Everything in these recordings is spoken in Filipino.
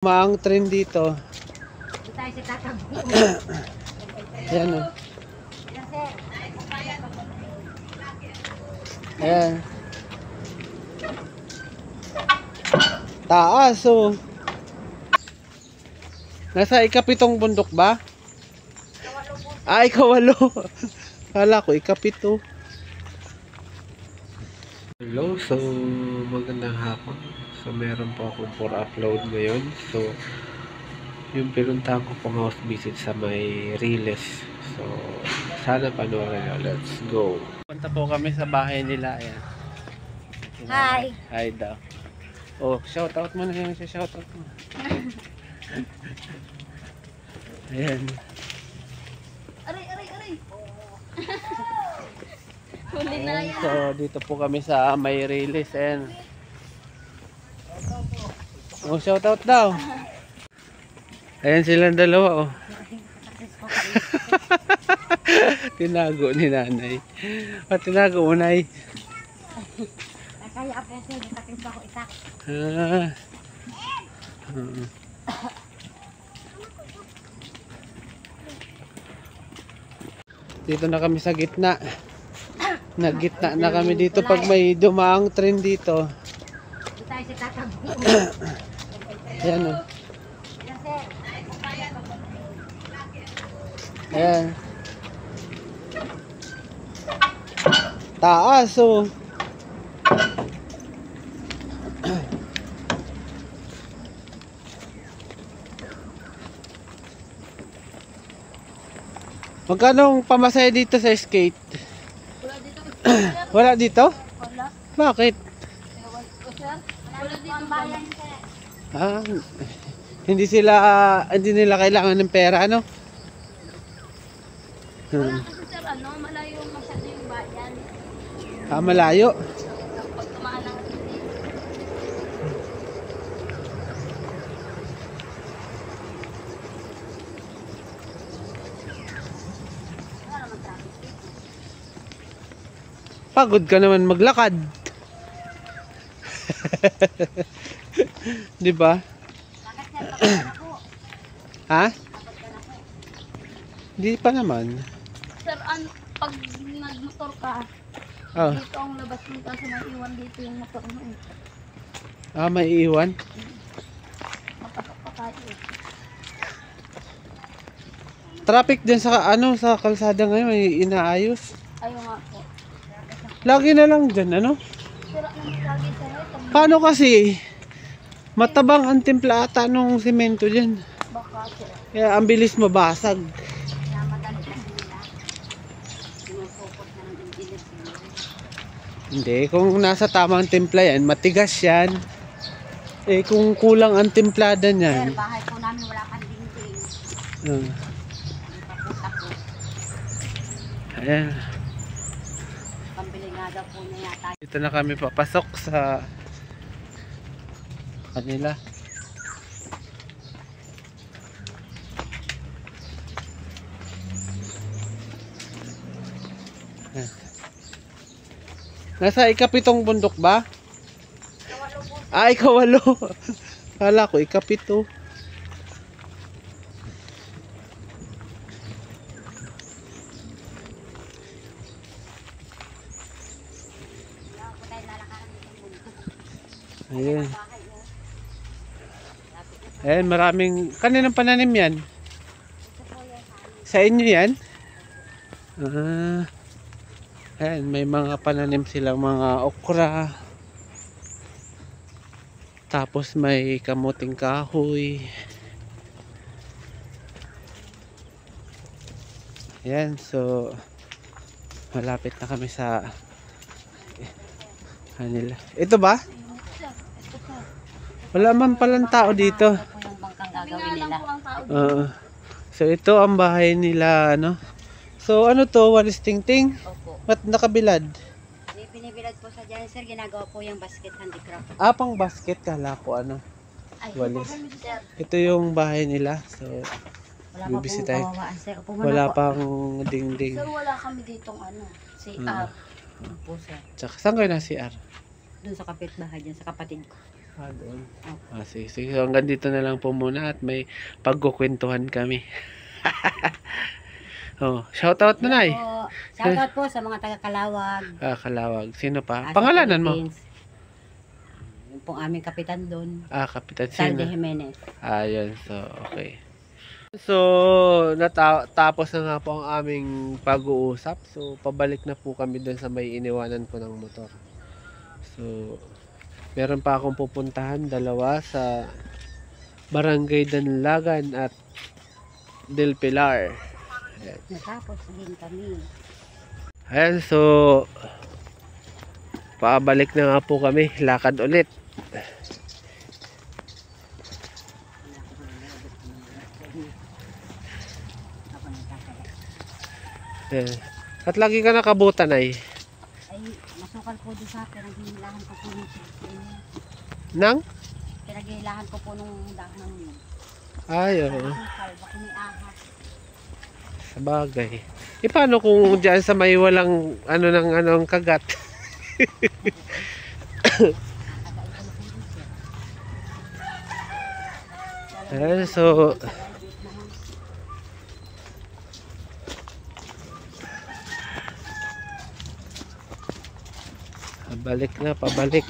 Maang train dito. Dito tayo sa tatabi. Ayan o. Ayan. Taas o. Nasa ikapitong bundok ba? Ay, ikawalo. Kala ko ikapito. Hello, so magandang hapon. So meron po akong for upload ngayon. So yung pinuntahan ko pong house visit sa may Riles. So sana panoorin nyo. Let's go. Punta po kami sa bahay nila. Ayan. Hi. Hi daw. Oh, shout out mo na yung shout out mo. Ayan. Aray. Huli na Ayan. yan. So dito po kami sa may Riles. Ayan. Oh, shout out daw. Ayan silang dalawa oh. Tinago ni nanay. Tinago mo nay. Kaya ako kasi nagtatis ako isa. Dito na kami sa gitna. Nagitna na kami dito pag may dumaang train dito. Dito tayo sa tatabi. Ayan o. Ayan, sir. Ayan. Taas o. Magkano ang pamasahe dito sa skate? Wala dito. Wala dito? Wala. Bakit? Ewan ko, sir. Wala dito ang bayan, sir. Ah, hindi nila kailangan ng pera, ano? Wala kasi, sir, malayo masyado yung bayan. Ah, malayo. Pag tumaan ng hindi. Wala naman traffic. Pagod ka naman maglakad. Di ba? Bakit, sir? Pagod ka na po. Ha? Pagod ka na po. Di pa naman. Sir, pag nagmotor ka, Oh. dito ang labas mo kasi may iwan dito yung motor mo. Ah, may iwan. Mapasok pa tayo. Traffic din sa sa kalsada ngayon, may inaayos. Ayaw nga po. Lagi na lang dyan, ano? Sira naman lagi sa Paano kasi? Matabang ang timpla ata nung semento dyan. baka sir. Kaya ang bilis mabasag. Kaya madali kasi nila. Sinusupot na ng engineer sila. Hindi, kung nasa tamang timpla yan, matigas yan. Eh, kung kulang ang timplada Sir, niyan. bahay po namin wala kang dingding. Ah, Tapos ayan. pambili nga daw po niya yata. Dito na kami papasok sa kanila. Nasa ikapitong bundok ba? Kawalo po. Ay, ikawalo. Kala ko ikapito. Wala po tayo lalakaran dito mundo. Ayan. Bahay o. Ayan, maraming. Kaninang pananim yan? Ito po yan. Sa inyo yan? Ah. Ayan, may mga pananim silang mga okra. Tapos may kamuting kahoy. Ayan, so malapit na kami sa kanila. Ito ba? Sir, ito sir. Wala man palang tao dito. Ito po yung bangkang gagawin nila. Oo. So ito ang bahay nila, ano? So ano to, walis tingting? Opo. Ba't nakabilad? May pinibilad po sa dyan, sir. Ginagawa po yung basket handicraft. Ah, pang basket, kala ko ano. Ay, Walis. sir. Ito yung bahay nila. So Wala pa pong bibisitahin. kawawaan, sir. Upo muna Wala po. pang dingding. Sir, wala kami ditong CR. Po, sir. Tsaka saan kayo na CR? Doon sa kapitbahay dyan, sa kapatid ko. Doon. Opo. Sige, sige. So, hanggang dito na lang po muna at may pagkukwentuhan kami. Shoutout na, Nay. Po. Shoutout po sa mga taga-Kalawag. Kalawag. Sino pa? Sa Pangalanan mo? Philippines. Yung pong aming kapitan doon. Kapitan Salde sino? Jimenez. Ayun. So, okay. So, tapos na nga po ang aming pag-uusap. So, pabalik na po kami doon sa may iniwanan ko ng motor. So, meron pa akong pupuntahan, dalawa sa Barangay Danlagan at Del Pilar. Ayan. Natapos din kami. Ayan, so pabalik na nga po kami, lakad ulit. Ayan. At lagi ka nakabutan ay Ay, masukal po doon sa pinaghihilahan ko po nung nang? pinaghihilahan ko po nung dahon yun. Ay, oo. Masukal, baka may ahas. Sa bagay. Paano kung dyan sa may walang anong kagat? Ayan, so pabalik na, pabalik.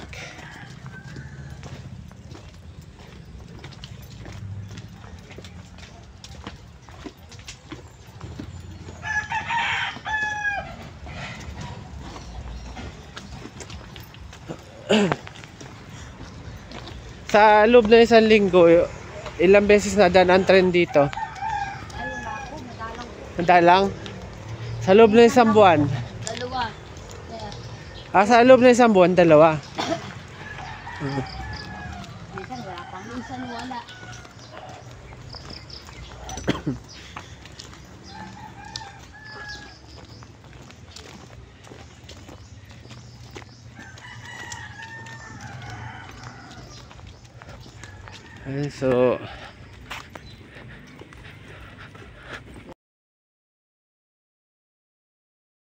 Sa loob na isang linggo, ilang beses na daan ang trend dito? Ay, wala po, madalang. Madalang? Sa loob na isang buwan? Dalawa. Kaya, Sa loob na isang buwan, dalawa. minsan wala pa. Minsan wala. Ayan, so